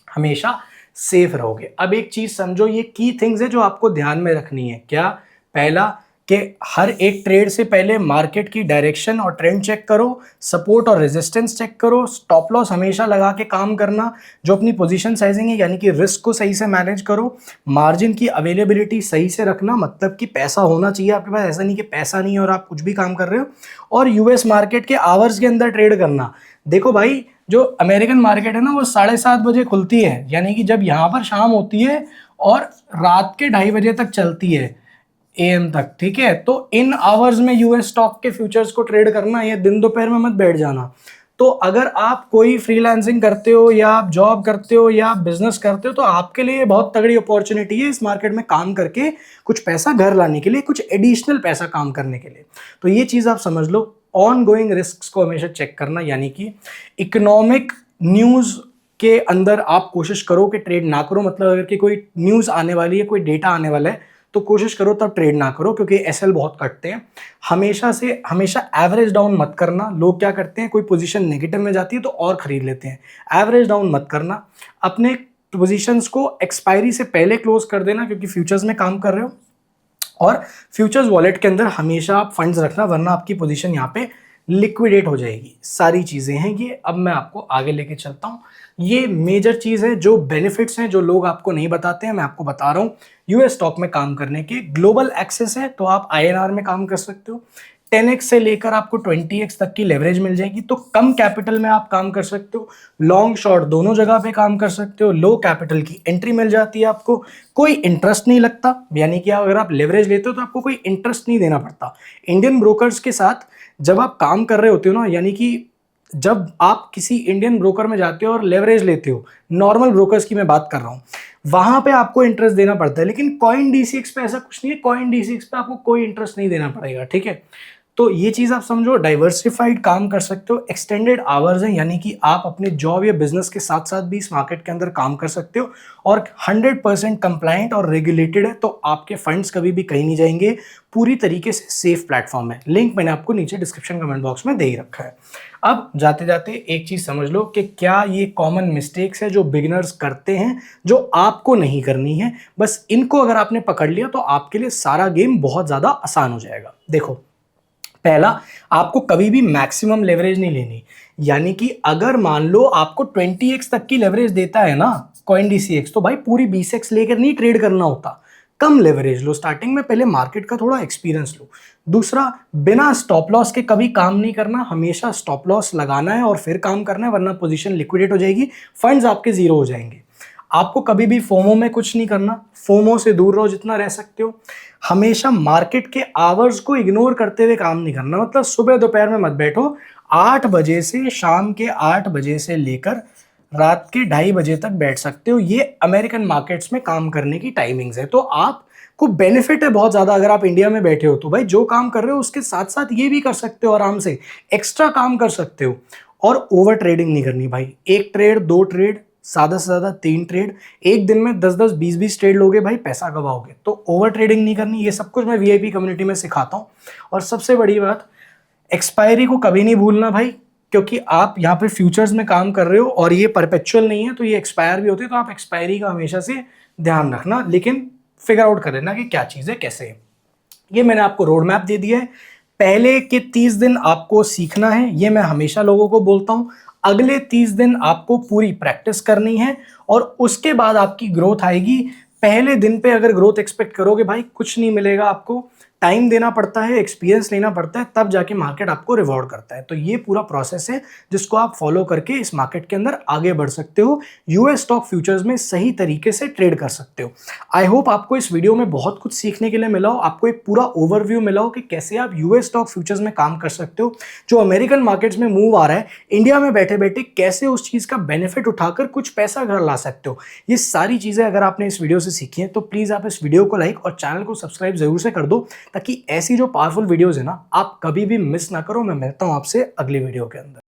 हमेशा सेफ रहोगे। अब एक चीज समझो, ये की थिंग्स है जो आपको ध्यान में रखनी है। क्या? पहला कि हर एक ट्रेड से पहले मार्केट की डायरेक्शन और ट्रेंड चेक करो, सपोर्ट और रेजिस्टेंस चेक करो, स्टॉप लॉस हमेशा लगा के काम करना, जो अपनी पोजीशन साइजिंग है यानी कि रिस्क को सही से मैनेज करो, मार्जिन की अवेलेबिलिटी सही से रखना, मतलब कि पैसा होना चाहिए आपके पास, ऐसा नहीं कि पैसा नहीं है और आप कुछ भी काम कर रहे हो, और यूएस मार्केट के आवर्स के अंदर ट्रेड करना। देखो भाई, जो अमेरिकन मार्केट है ना वो 7:30 बजे खुलती है, यानी कि जब यहाँ पर शाम होती है, और रात के 2:30 बजे तक चलती है एएम तक, ठीक है। तो इन आवर्स में यूएस स्टॉक के फ्यूचर्स को ट्रेड करना, ये दिन दोपहर में मत बैठ जाना। तो अगर आप कोई फ्रीलांसिंग करते हो या आप जॉब करते हो या आप बिजनेस करते हो तो आपके लिए बहुत तगड़ी अपॉर्चुनिटी है इस मार्केट में काम करके कुछ पैसा घर लाने के लिए, कुछ एडिशनल पैसा काम करने के लिए। तो ये चीज़ आप समझ लो। ऑन गोइंग रिस्क को हमेशा चेक करना, यानी कि इकोनॉमिक न्यूज़ के अंदर आप कोशिश करो कि ट्रेड ना करो। मतलब अगर कि कोई न्यूज़ आने वाली है, कोई डेटा आने वाला है, तो कोशिश करो तब ट्रेड ना करो, क्योंकि एसएल बहुत कटते हैं। हमेशा एवरेज डाउन मत करना। लोग क्या करते हैं, कोई पोजीशन नेगेटिव में जाती है तो और खरीद लेते हैं। एवरेज डाउन मत करना, अपने पोजीशंस को एक्सपायरी से पहले क्लोज कर देना, क्योंकि फ्यूचर्स में काम कर रहे हो। और फ्यूचर्स वॉलेट के अंदर हमेशा आप फंड्स रखना, वरना आपकी पोजीशन यहाँ पे लिक्विडेट हो जाएगी। सारी चीजें हैं ये। अब मैं आपको आगे लेके चलता हूँ। ये मेजर चीज है, जो बेनिफिट्स हैं जो लोग आपको नहीं बताते हैं, मैं आपको बता रहा हूँ। यूएस स्टॉक में काम करने के ग्लोबल एक्सेस है, तो आप आईएनआर में काम कर सकते हो। 10x से लेकर आपको 20x तक की लेवरेज मिल जाएगी, तो कम कैपिटल में आप काम कर सकते हो। लॉन्ग शॉर्ट दोनों जगह पे काम कर सकते हो। लो कैपिटल की एंट्री मिल जाती है आपको। कोई इंटरेस्ट नहीं लगता, यानी कि अगर आप लेवरेज लेते हो तो आपको कोई इंटरेस्ट नहीं देना पड़ता। इंडियन ब्रोकर्स के साथ जब आप काम कर रहे होते हो ना, यानी कि जब आप किसी इंडियन ब्रोकर में जाते हो और लेवरेज लेते हो, नॉर्मल ब्रोकर्स की मैं बात कर रहा हूँ, वहां पे आपको इंटरेस्ट देना पड़ता है। लेकिन कॉइन डीसीएक्स पे ऐसा कुछ नहीं है। कॉइन डीसीएक्स पे आपको कोई इंटरेस्ट नहीं देना पड़ेगा, ठीक है। तो ये चीज आप समझो। डाइवर्सिफाइड काम कर सकते हो। एक्सटेंडेड आवर्स हैं, यानी कि आप अपने जॉब या बिजनेस के साथ साथ भी इस मार्केट के अंदर काम कर सकते हो। और 100% कंप्लाइंट और रेगुलेटेड है, तो आपके फंड्स कभी भी कहीं नहीं जाएंगे। पूरी तरीके से सेफ प्लेटफॉर्म है। लिंक मैंने आपको नीचे डिस्क्रिप्शन कमेंट बॉक्स में दे ही रखा है। अब जाते जाते एक चीज समझ लो कि क्या ये कॉमन मिस्टेक्स है जो बिगिनर्स करते हैं, जो आपको नहीं करनी है। बस इनको अगर आपने पकड़ लिया तो आपके लिए सारा गेम बहुत ज्यादा आसान हो जाएगा। देखो, पहला, आपको कभी भी मैक्सिमम लेवरेज नहीं लेनी। यानी कि अगर मान लो आपको 20x तक की लेवरेज देता है ना कॉइन डीसीएक्स, तो भाई पूरी 20x लेकर नहीं ट्रेड करना होता। कम लेवरेज लो स्टार्टिंग में, पहले मार्केट का थोड़ा एक्सपीरियंस लो। दूसरा, बिना स्टॉप लॉस के कभी काम नहीं करना। हमेशा स्टॉप लॉस लगाना है और फिर काम करना है, वरना पोजीशन लिक्विडेट हो जाएगी, फंड्स आपके जीरो हो जाएंगे। आपको कभी भी फोमो में कुछ नहीं करना। फोमो से दूर रहो जितना रह सकते हो। हमेशा मार्केट के आवर्स को इग्नोर करते हुए काम नहीं करना। मतलब सुबह दोपहर में मत बैठो। 8 बजे से शाम के 8 बजे से लेकर रात के 2:30 बजे तक बैठ सकते हो। ये अमेरिकन मार्केट्स में काम करने की टाइमिंग्स है। तो आपको बेनिफिट है बहुत ज़्यादा। अगर आप इंडिया में बैठे हो तो भाई जो काम कर रहे हो उसके साथ साथ ये भी कर सकते हो, आराम से एक्स्ट्रा काम कर सकते हो। और ओवर ट्रेडिंग नहीं करनी भाई। 1 ट्रेड 2 ट्रेड, ज़्यादा से ज़्यादा 3 ट्रेड, एक दिन में 10-10 20-20 ट्रेड लोगे भाई, पैसा गवाओगे। तो ओवर ट्रेडिंग नहीं करनी। ये सब कुछ मैं वीआईपी कम्युनिटी में सिखाता हूँ। और सबसे बड़ी बात, एक्सपायरी को कभी नहीं भूलना भाई, क्योंकि आप यहाँ पे फ्यूचर्स में काम कर रहे हो और ये परपेचुअल नहीं है, तो ये एक्सपायर भी होते हैं। तो आप एक्सपायरी का हमेशा से ध्यान रखना, लेकिन फिगर आउट कर लेना कि क्या चीज़ है, कैसे है। ये मैंने आपको रोड मैप दे दिया है। पहले के 30 दिन आपको सीखना है, ये मैं हमेशा लोगों को बोलता हूँ। अगले 30 दिन आपको पूरी प्रैक्टिस करनी है और उसके बाद आपकी ग्रोथ आएगी। पहले दिन पे अगर ग्रोथ एक्सपेक्ट करोगे भाई, कुछ नहीं मिलेगा आपको। टाइम देना पड़ता है, एक्सपीरियंस लेना पड़ता है, तब जाके मार्केट आपको रिवॉर्ड करता है। तो ये पूरा प्रोसेस है जिसको आप फॉलो करके इस मार्केट के अंदर आगे बढ़ सकते हो। यूएस स्टॉक फ्यूचर्स में सही तरीके से ट्रेड कर सकते हो। आई होप आपको इस वीडियो में बहुत कुछ सीखने के लिए मिला हो, आपको एक पूरा ओवरव्यू मिला हो कि कैसे आप यूएस स्टॉक फ्यूचर्स में काम कर सकते हो। जो अमेरिकन मार्केट्स में मूव आ रहा है, इंडिया में बैठे बैठे कैसे उस चीज़ का बेनिफिट उठाकर कुछ पैसा घर ला सकते हो। ये सारी चीज़ें अगर आपने इस वीडियो से सीखी हैं तो प्लीज़ आप इस वीडियो को लाइक और चैनल को सब्सक्राइब जरूर से कर दो, ताकि ऐसी जो पावरफुल वीडियोस है ना, आप कभी भी मिस ना करो। मैं मिलता हूं आपसे अगली वीडियो के अंदर।